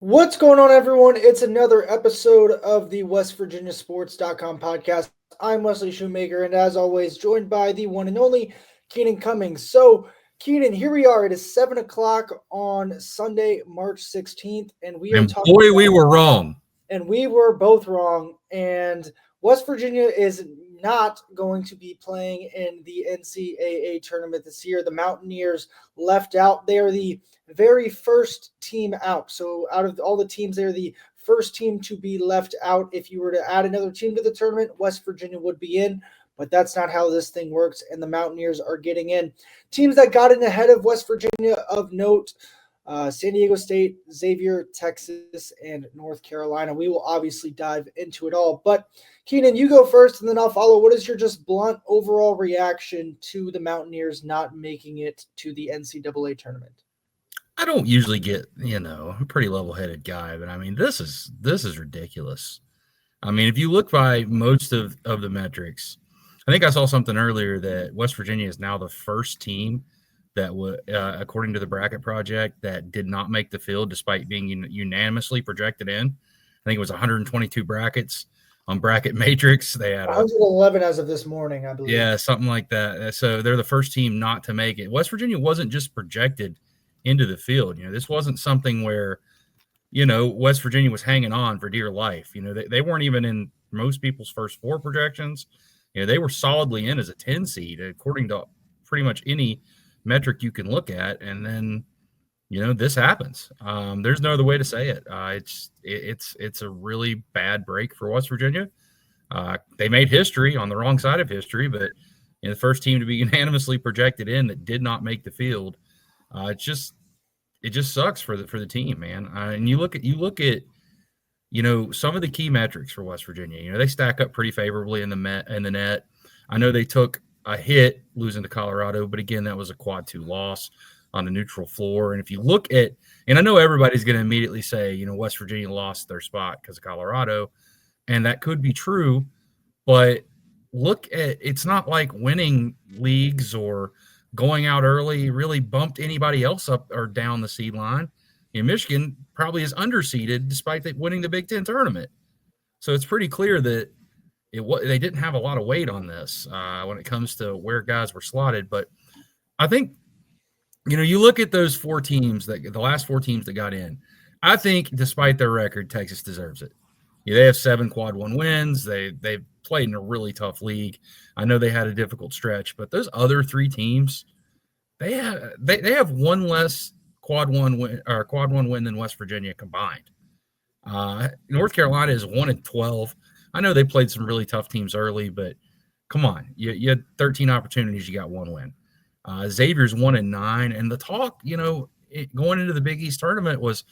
What's going on, everyone? It's another episode of the WVSports.com podcast. I'm Wesley Shoemaker, and as always, joined by the one and only Keenan Cummings. So, Keenan, here we are. It is 7 o'clock on Sunday, March 16th, and we are And talking boy, we were wrong. and we were both wrong. And West Virginia is not going to be playing in the NCAA tournament this year. The Mountaineers left out. They are the very first team out. So out of all the teams, they're the first team to be left out. If you were to add another team to the tournament, West Virginia would be in. But that's not how this thing works, and the Mountaineers are getting in. Teams that got in ahead of West Virginia of note, San Diego State, Xavier, Texas, and North Carolina. We will obviously dive into it all. But Keenan, you go first, and then I'll follow. What is your just blunt overall reaction to the Mountaineers not making it to the NCAA tournament? I don't usually get, I'm a pretty level-headed guy, but I mean, this is ridiculous. I mean, if you look by most of the metrics, I think I saw something earlier that West Virginia is now the first team that would, according to the Bracket Project, that did not make the field despite being unanimously projected in. I think it was 122 brackets on Bracket Matrix. They had 111 as of this morning, I believe. Yeah, something like that. So they're the first team not to make it. West Virginia wasn't just projected into the field. This wasn't something where, West Virginia was hanging on for dear life. They weren't even in most people's first four projections. They were solidly in as a 10 seed, according to pretty much any metric you can look at. And then, this happens. There's no other way to say it. It's a really bad break for West Virginia. They made history on the wrong side of history, but the first team to be unanimously projected in that did not make the field. It just sucks for the team, man. And you look at some of the key metrics for West Virginia. They stack up pretty favorably in the net. I know they took a hit losing to Colorado, but again, that was a quad 2 loss on a neutral floor. And if you look at, and I know everybody's going to immediately say, West Virginia lost their spot because of Colorado, and that could be true, but look at, it's not like winning leagues or going out early really bumped anybody else up or down the seed line. Michigan probably is underseeded despite winning the Big Ten tournament. So it's pretty clear that they didn't have a lot of weight on this when it comes to where guys were slotted. But I think, you look at those four teams, the last four teams that got in, I think despite their record, Texas deserves it. They have 7 quad 1 wins. They've played in a really tough league. I know they had a difficult stretch, but those other three teams, they have one less quad 1 win than West Virginia combined. North Carolina is 1-12. I know they played some really tough teams early, but come on, you had 13 opportunities, you got one win. Xavier's 1-9, and the talk, going into the Big East tournament was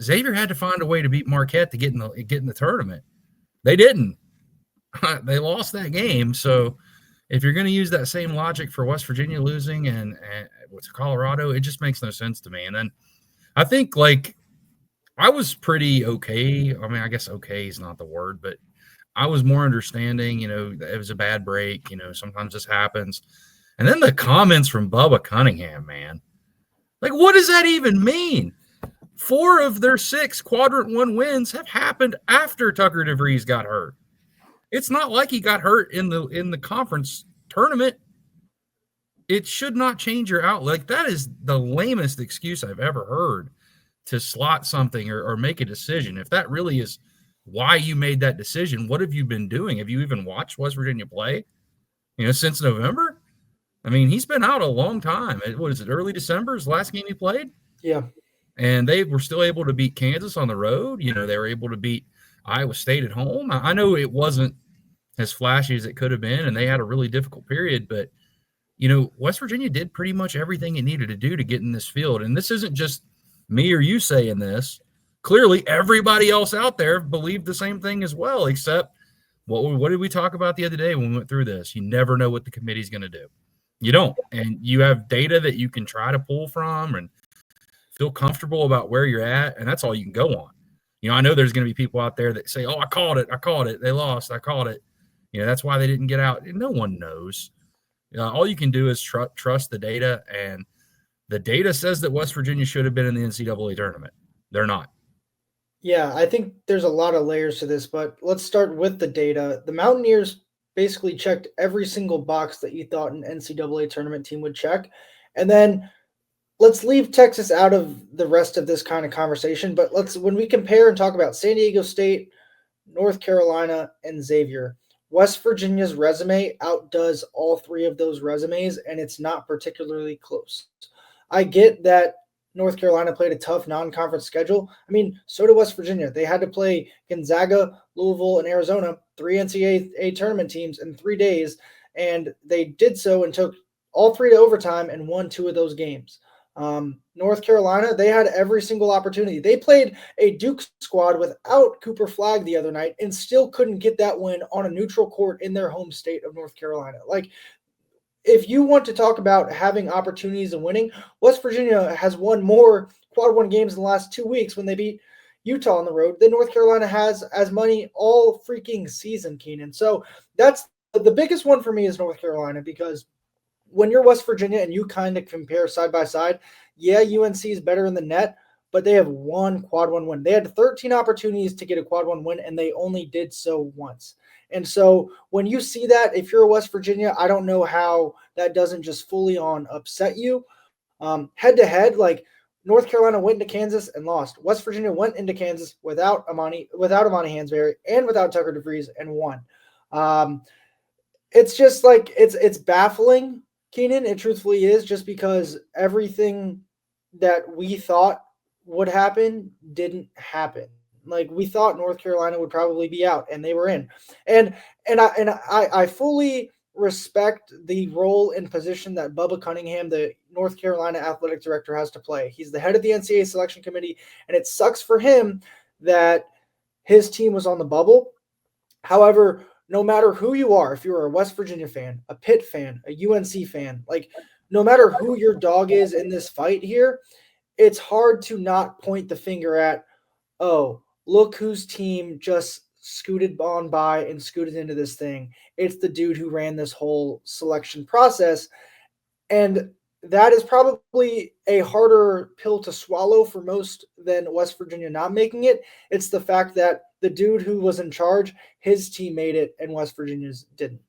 Xavier had to find a way to beat Marquette to get in the tournament. They didn't. They lost that game. So if you're going to use that same logic for West Virginia losing and with Colorado, it just makes no sense to me. And then I think I was pretty okay. I mean, I guess okay is not the word, but I was more understanding, it was a bad break. Sometimes this happens. And then the comments from Bubba Cunningham, man, what does that even mean? 4 of their 6 quadrant 1 wins have happened after Tucker DeVries got hurt. It's not like he got hurt in the conference tournament. It should not change your outlook. That is the lamest excuse I've ever heard to slot something or make a decision. If that really is why you made that decision, what have you been doing? Have you even watched West Virginia play, since November? I mean, he's been out a long time. What is it, early December is the last game he played? Yeah. And they were still able to beat Kansas on the road. They were able to beat Iowa State at home. I know it wasn't as flashy as it could have been, and they had a really difficult period. But, West Virginia did pretty much everything it needed to do to get in this field. And this isn't just me or you saying this. Clearly, everybody else out there believed the same thing as well, except what did we talk about the other day when we went through this? You never know what the committee's going to do. You don't. And you have data that you can try to pull from and feel comfortable about where you're at, and that's all you can go on. I know there's going to be people out there that say, oh, I called it. They lost. I called it. That's why they didn't get out. No one knows. All you can do is trust the data, and the data says that West Virginia should have been in the NCAA tournament. They're not. Yeah, I think there's a lot of layers to this, but let's start with the data. The Mountaineers basically checked every single box that you thought an NCAA tournament team would check. And then let's leave Texas out of the rest of this kind of conversation, but when we compare and talk about San Diego State, North Carolina, and Xavier, West Virginia's resume outdoes all three of those resumes, and it's not particularly close. I get that North Carolina played a tough non-conference schedule. I mean, so did West Virginia. They had to play Gonzaga, Louisville, and Arizona, three NCAA tournament teams in 3 days, and they did so and took all three to overtime and won two of those games. North Carolina, they had every single opportunity. They played a Duke squad without Cooper Flagg the other night and still couldn't get that win on a neutral court in their home state of North Carolina. Like, if you want to talk about having opportunities and winning, West Virginia has won more quad one games in the last 2 weeks when they beat Utah on the road than North Carolina has as money all freaking season, Keenan. So that's the biggest one for me is North Carolina, because when you're West Virginia and you kind of compare side by side, yeah, UNC is better in the net, but they have one quad one win. They had 13 opportunities to get a quad one win, and they only did so once. And so when you see that, if you're a West Virginia, I don't know how that doesn't just fully on upset you. Head to head, like North Carolina went into Kansas and lost. West Virginia went into Kansas without Amani Hansberry and without Tucker DeVries and won. It's just like it's baffling, Keenan. It truthfully is, just because everything that we thought would happen didn't happen. Like, we thought North Carolina would probably be out, and they were in. And I fully respect the role and position that Bubba Cunningham, the North Carolina athletic director, has to play. He's the head of the NCAA selection committee, and it sucks for him that his team was on the bubble. However, no matter who you are, if you're a West Virginia fan, a Pitt fan, a UNC fan, like, no matter who your dog is in this fight here, it's hard to not point the finger at, oh, look whose team just scooted on by and scooted into this thing. It's the dude who ran this whole selection process. And that is probably a harder pill to swallow for most than West Virginia not making it. It's the fact that the dude who was in charge, his team made it and West Virginia's didn't.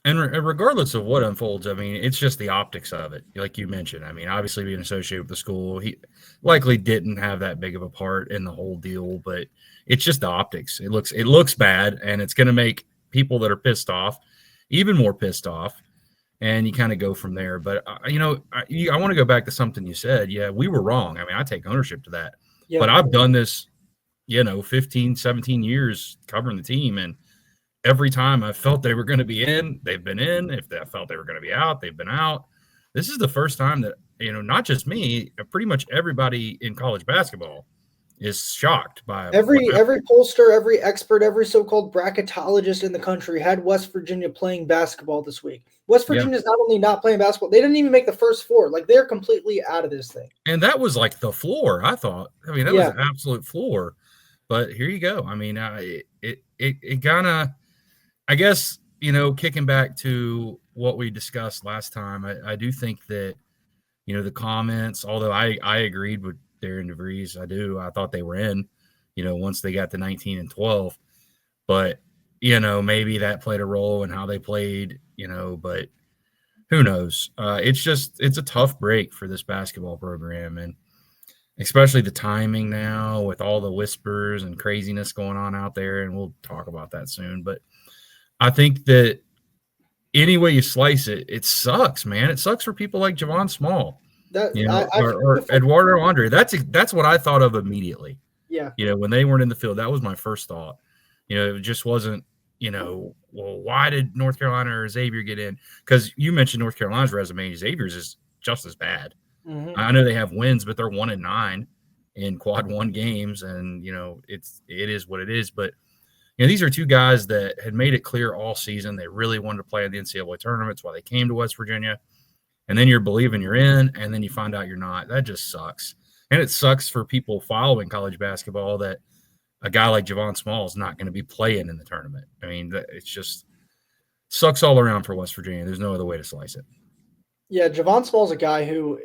And regardless of what unfolds, I mean, it's just the optics of it, like you mentioned. I mean, obviously being associated with the school, he likely didn't have that big of a part in the whole deal, but it's just the optics. It looks bad, and it's going to make people that are pissed off even more pissed off, and you kind of go from there. But I want to go back to something you said. Yeah, we were wrong. I mean, I take ownership to that. Yeah. But I've done this, 15, 17 years covering the team, and every time I felt they were going to be in, they've been in. If I felt they were going to be out, they've been out. This is the first time that, not just me, pretty much everybody in college basketball is shocked by every pollster, every expert, every so-called bracketologist in the country had West Virginia playing basketball this week. West Virginia's not only not playing basketball, they didn't even make the first four. Like, they're completely out of this thing. And that was like the floor, I thought. I mean, that was an absolute floor. But here you go. I mean, it kind of, I guess, kicking back to what we discussed last time, I do think that, the comments, although I agreed with Darren DeVries, I thought they were in, once they got to 19 and 12. But, maybe that played a role in how they played, but who knows? It's a tough break for this basketball program. And especially the timing now with all the whispers and craziness going on out there. And we'll talk about that soon. But I think that any way you slice it, it sucks, man. It sucks for people like Javon Small, or Eduardo Andre. That's what I thought of immediately. Yeah. When they weren't in the field, that was my first thought. It just wasn't, well, why did North Carolina or Xavier get in? Because you mentioned North Carolina's resume. Xavier's is just as bad. Mm-hmm. I know they have wins, but they're 1-9 in quad one games, and it is what it is. But these are two guys that had made it clear all season they really wanted to play in the NCAA tournament. That's why they came to West Virginia. And then you're believing you're in, and then you find out you're not. That just sucks. And it sucks for people following college basketball that a guy like Javon Small is not going to be playing in the tournament. I mean, it's just sucks all around for West Virginia. There's no other way to slice it. Yeah, Javon Small's a guy who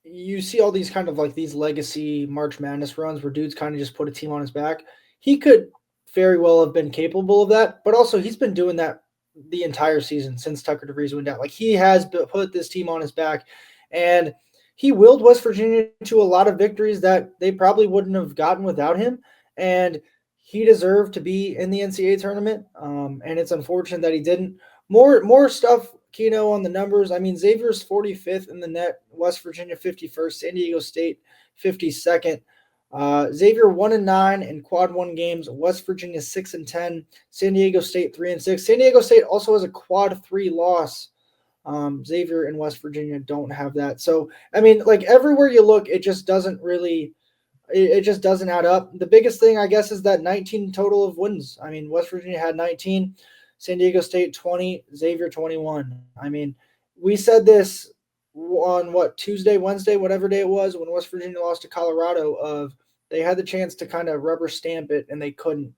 you see all these kind of like these legacy March Madness runs where dudes kind of just put a team on his back. He could very well have been capable of that, but also he's been doing that the entire season since Tucker DeVries went down. Like he has put this team on his back, and he willed West Virginia to a lot of victories that they probably wouldn't have gotten without him. And he deserved to be in the NCAA tournament. And it's unfortunate that he didn't. More stuff, Keno, on the numbers. I mean, Xavier's 45th in the net, West Virginia 51st, San Diego State 52nd. Xavier 1-9 in quad one games. West Virginia 6-10. San Diego State 3-6. San Diego State also has a quad three loss. Xavier and West Virginia don't have that. So I mean, like everywhere you look, it just doesn't really. It just doesn't add up. The biggest thing, I guess, is that 19 total of wins. I mean, West Virginia had 19, San Diego State 20, Xavier 21. I mean, we said this on Tuesday, Wednesday, whatever day it was, when West Virginia lost to Colorado, of they had the chance to kind of rubber stamp it and they couldn't.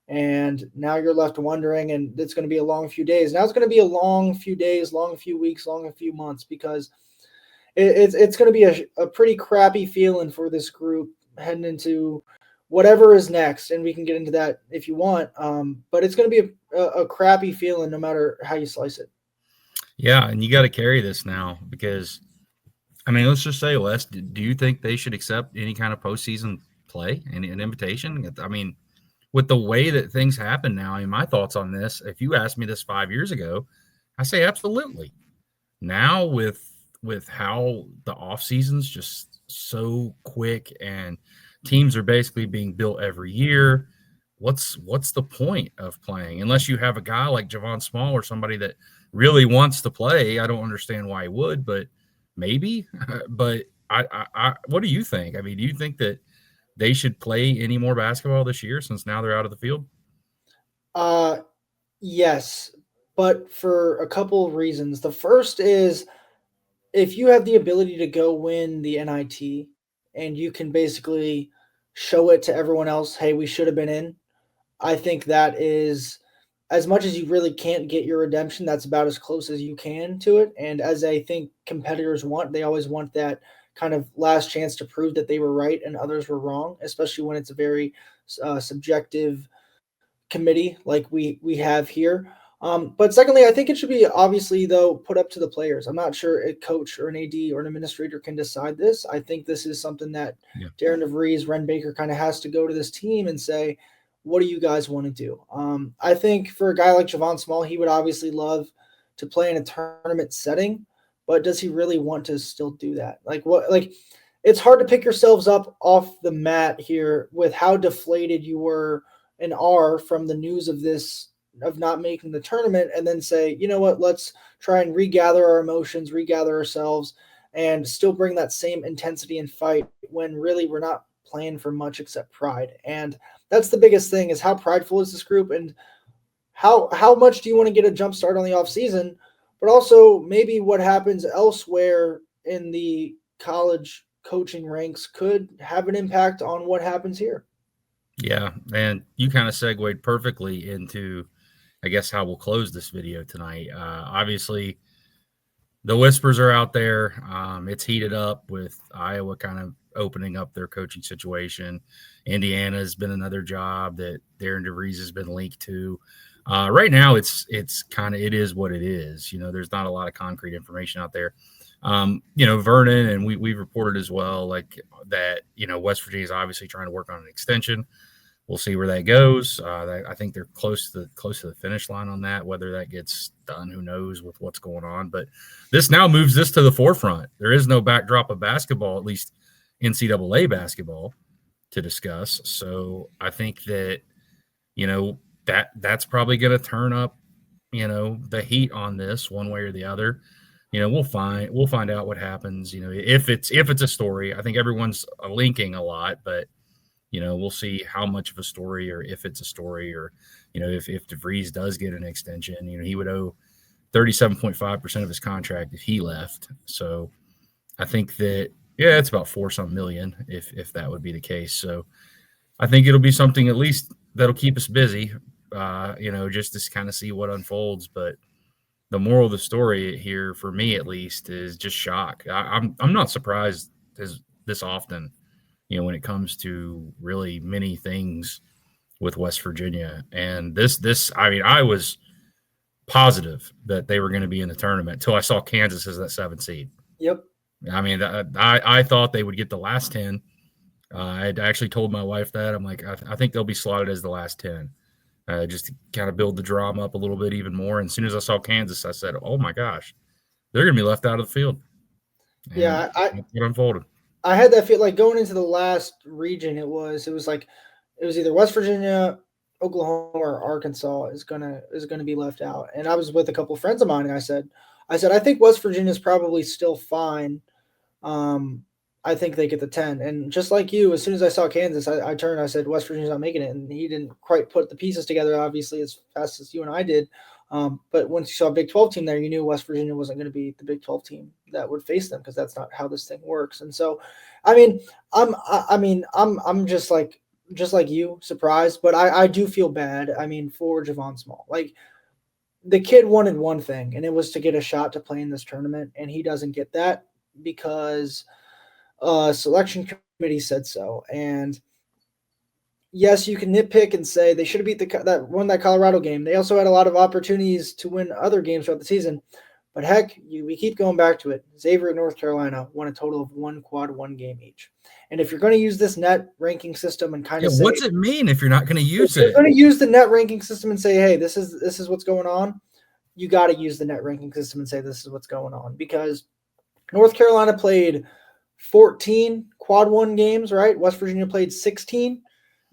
And now you're left wondering, and it's going to be a long few days. Now it's going to be a long few days, long few weeks, long a few months, because it's going to be a pretty crappy feeling for this group heading into whatever is next, and we can get into that if you want. But it's going to be a crappy feeling no matter how you slice it. Yeah, and you got to carry this now because, I mean, let's just say, Wes, do you think they should accept any kind of postseason play, an invitation? I mean, with the way that things happen now, I mean, my thoughts on this, if you asked me this 5 years ago, I say absolutely. Now with how the off season's just so quick and teams are basically being built every year, what's the point of playing unless you have a guy like Javon Small or somebody that really wants to play? I don't understand why he would, but maybe. But I what do you think? I mean, do you think that they should play any more basketball this year since now they're out of the field? Yes, but for a couple of reasons. The first is if you have the ability to go win the NIT and you can basically show it to everyone else, hey, we should have been in. I think that is, as much as you really can't get your redemption, that's about as close as you can to it. And as I think competitors want, they always want that kind of last chance to prove that they were right and others were wrong, especially when it's a very subjective committee like we have here. But secondly, I think it should be obviously, though, put up to the players. I'm not sure a coach or an AD or an administrator can decide this. I think this is something that Darren DeVries, Ren Baker kind of has to go to this team and say, what do you guys want to do? I think for a guy like Javon Small, he would obviously love to play in a tournament setting, but does he really want to still do that? It's hard to pick yourselves up off the mat here with how deflated you were and are from the news of this, of not making the tournament, and then say, you know what, let's try and regather our emotions, regather ourselves, and still bring that same intensity and fight when really we're not playing for much except pride. And that's the biggest thing, is how prideful is this group, and how much do you want to get a jump start on the off season, but also maybe what happens elsewhere in the college coaching ranks could have an impact on what happens here. Yeah, and you kind of segued perfectly into, I guess, how we'll close this video tonight. Obviously, the whispers are out there. It's heated up with Iowa kind of opening up their coaching situation. Indiana has been another job that Darren DeVries has been linked to. Right now, it is what it is. You know, there's not a lot of concrete information out there. Vernon, and we've reported as well, like that, West Virginia is obviously trying to work on an extension. We'll see where that goes. I think they're close to the finish line on that. Whether that gets done, who knows with what's going on. But this now moves this to the forefront. There is no backdrop of basketball, at least NCAA basketball, to discuss. So I think that, that's probably going to turn up, the heat on this one way or the other. We'll find out what happens. If it's a story. I think everyone's linking a lot, but we'll see how much of a story, or if it's a story, or if DeVries does get an extension, he would owe 37.5% of his contract if he left. So I think that it's about $4 million if that would be the case. So I think it'll be something at least that'll keep us busy, just to kind of see what unfolds. But the moral of the story here, for me at least, is just shock. I'm not surprised this often, when it comes to really many things with West Virginia. And I was positive that they were going to be in the tournament until I saw Kansas as that 7th seed. Yep. I mean, I thought they would get the last 10. I had actually told my wife that. I'm like, I think they'll be slotted as the last 10, just to kind of build the drama up a little bit even more. And as soon as I saw Kansas, I said, oh my gosh, they're going to be left out of the field. And yeah, it unfolded. I had that feel like going into the last region. It was either West Virginia, Oklahoma, or Arkansas is gonna be left out. And I was with a couple of friends of mine, and I said, I think West Virginia is probably still fine. I think they get the 10. And just like you, as soon as I saw Kansas, I turned, I said, West Virginia's not making it. And he didn't quite put the pieces together, obviously, as fast as you and I did. But once you saw a Big 12 team there, you knew West Virginia wasn't going to be the Big 12 team that would face them, because that's not how this thing works. And so, I'm just like you, surprised, but I do feel bad. For Javon Small, like, the kid wanted one thing, and it was to get a shot to play in this tournament, and he doesn't get that because selection committee said so. And yes, you can nitpick and say they should have beat that Colorado game. They also had a lot of opportunities to win other games throughout the season. But heck, we keep going back to it. Xavier and North Carolina won a total of 1 quad 1 game each. And if you're going to use this net ranking system and kind of say, what's it mean if you're not going to use it? If you're going to use the net ranking system and say, hey, this is what's going on, you got to use the net ranking system and say this is what's going on, because North Carolina played 14 quad 1 games, right? West Virginia played 16.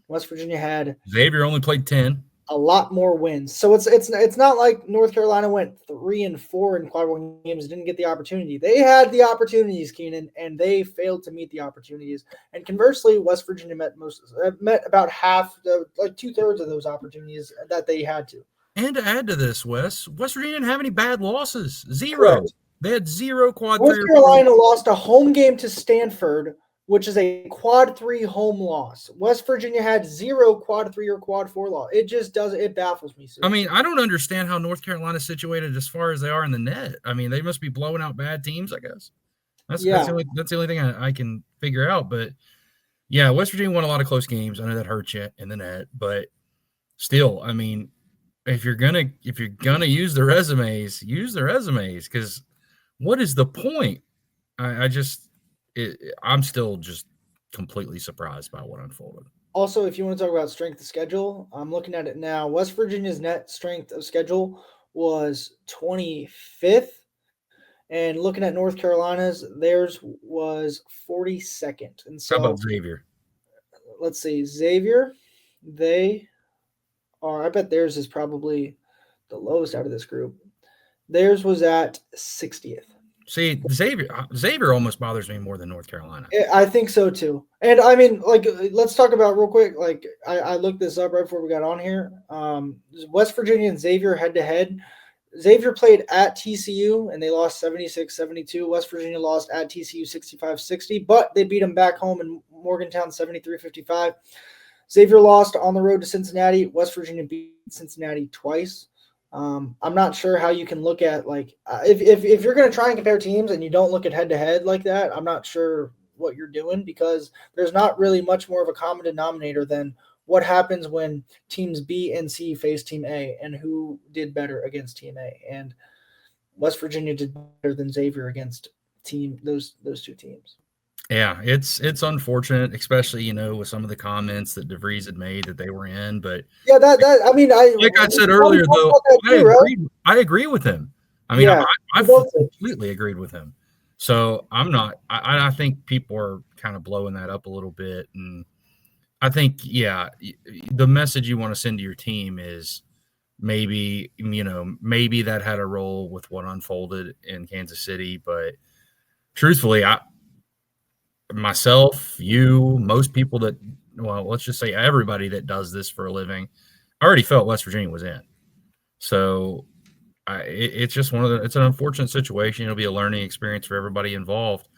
West Virginia had Xavier only played 10. A lot more wins. So it's not like North Carolina went 3-4 in quad 1 games and didn't get the opportunity. They had the opportunities, Keenan, and they failed to meet the opportunities. And conversely, West Virginia met about half, like 2/3 of those opportunities that they had to. And to add to this, West Virginia didn't have any bad losses. 0. Correct. They had 0 quad 3. North Carolina lost a home game to Stanford, which is a quad 3 home loss. West Virginia had 0 quad 3 or quad 4 loss. It baffles me. Seriously. I don't understand how North Carolina's situated as far as they are in the net. They must be blowing out bad teams, I guess. That's the only thing I can figure out. But yeah, West Virginia won a lot of close games. I know that hurts you in the net, but still, if you're gonna use the resumes, because what is the point? I'm still just completely surprised by what unfolded. Also, if you want to talk about strength of schedule, I'm looking at it now. West Virginia's net strength of schedule was 25th. And looking at North Carolina's, theirs was 42nd. And so, how about Xavier? Let's see. Xavier, I bet theirs is probably the lowest out of this group. Theirs was at 60th. See, Xavier almost bothers me more than North Carolina. I think so too. And let's talk about real quick. I looked this up right before we got on here. West Virginia and Xavier head to head. Xavier played at TCU and they lost 76-72. West Virginia lost at TCU 65-60, but they beat them back home in Morgantown 73-55. Xavier lost on the road to Cincinnati. West Virginia beat Cincinnati twice. I'm not sure how you can look at if you're going to try and compare teams and you don't look at head to head like that, I'm not sure what you're doing, because there's not really much more of a common denominator than what happens when teams B and C face Team A and who did better against Team A. And West Virginia did better than Xavier against those two teams. Yeah, it's unfortunate, especially, with some of the comments that DeVries had made that they were in. But yeah, I said earlier, though, I agree with him. I've completely agreed with him. So I think people are kind of blowing that up a little bit. And I think, the message you want to send to your team is maybe that had a role with what unfolded in Kansas City. But truthfully, myself, you, most people let's just say everybody that does this for a living, I already felt West Virginia was in. So it's just it's an unfortunate situation. It'll be a learning experience for everybody involved.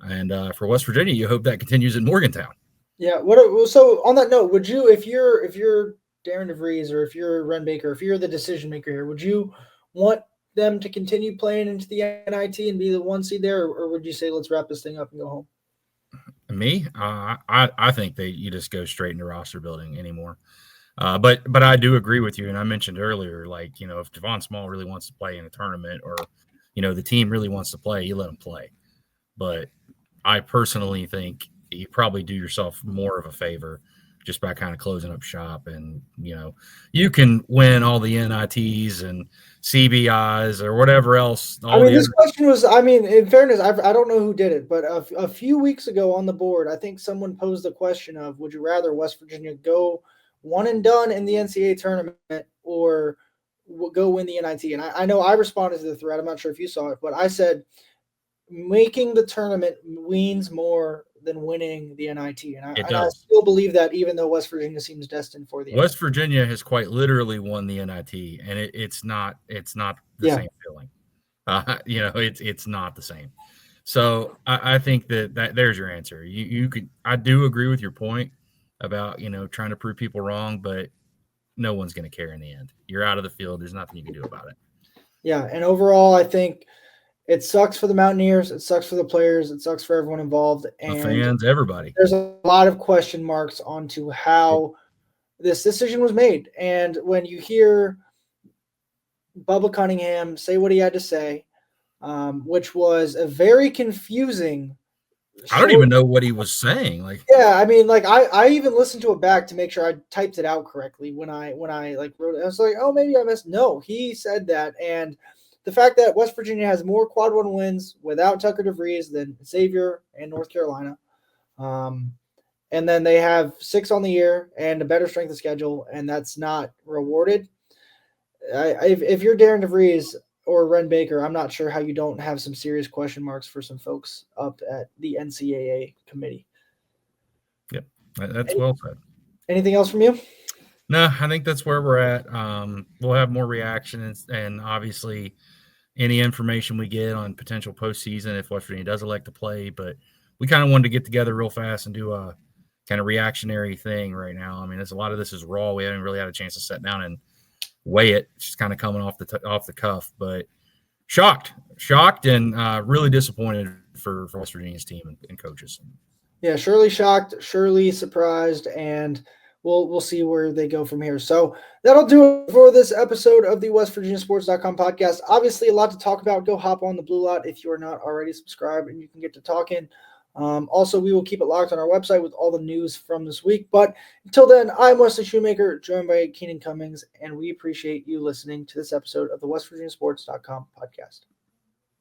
And for West Virginia, you hope that continues in Morgantown. Yeah. So on that note, would you, if you're Darren DeVries or if you're Ren Baker, if you're the decision maker here, would you want them to continue playing into the NIT and be the 1 seed there, or would you say let's wrap this thing up and go home? Me, I think that you just go straight into roster building anymore. But I do agree with you, and I mentioned earlier, like, if Javon Small really wants to play in a tournament, or the team really wants to play, you let him play. But I personally think you probably do yourself more of a favor just by kind of closing up shop, and you can win all the NITs and CBIs or whatever else. This question was, in fairness, I don't know who did it, but a few weeks ago on the board, I think someone posed the question of, would you rather West Virginia go one and done in the NCAA tournament or go win the NIT? And I know I responded to the thread. I'm not sure if you saw it, but I said making the tournament means more than winning the NIT. And I still believe that, even though West Virginia seems destined for the West Virginia has quite literally won the NIT, and it's not the same feeling. It's not the same. So I think that there's your answer. You could, I do agree with your point about trying to prove people wrong, but no one's going to care in the end. You're out of the field. There's nothing you can do about it. Yeah, and overall, I think it sucks for the Mountaineers. It sucks for the players. It sucks for everyone involved. And the fans, everybody. There's a lot of question marks onto how this decision was made. And when you hear Bubba Cunningham say what he had to say, which was a very confusing. I don't even know what he was saying. I even listened to it back to make sure I typed it out correctly when I wrote it. I was like, oh, maybe I missed. No, he said that. And the fact that West Virginia has more quad one wins without Tucker DeVries than Xavier and North Carolina. And then they have 6 on the year and a better strength of schedule, and that's not rewarded. If you're Darren DeVries or Ren Baker, I'm not sure how you don't have some serious question marks for some folks up at the NCAA committee. Yep, that's well said. Anything else from you? No, I think that's where we're at. We'll have more reactions, and obviously any information we get on potential postseason if West Virginia does elect to play. But we kind of wanted to get together real fast and do a kind of reactionary thing right now. There's a lot of this is raw. We haven't really had a chance to sit down and weigh it. It's just kind of coming off the cuff, but shocked and really disappointed for West Virginia's team and coaches. Yeah, surely shocked, surely surprised, and we'll see where they go from here. So that'll do it for this episode of the WestVirginiaSports.com podcast. Obviously, a lot to talk about. Go hop on the Blue Lot if you are not already subscribed, and you can get to talking. Also, we will keep it locked on our website with all the news from this week. But until then, I'm Wesley Shoemaker, joined by Keenan Cummings, and we appreciate you listening to this episode of the WestVirginiaSports.com podcast.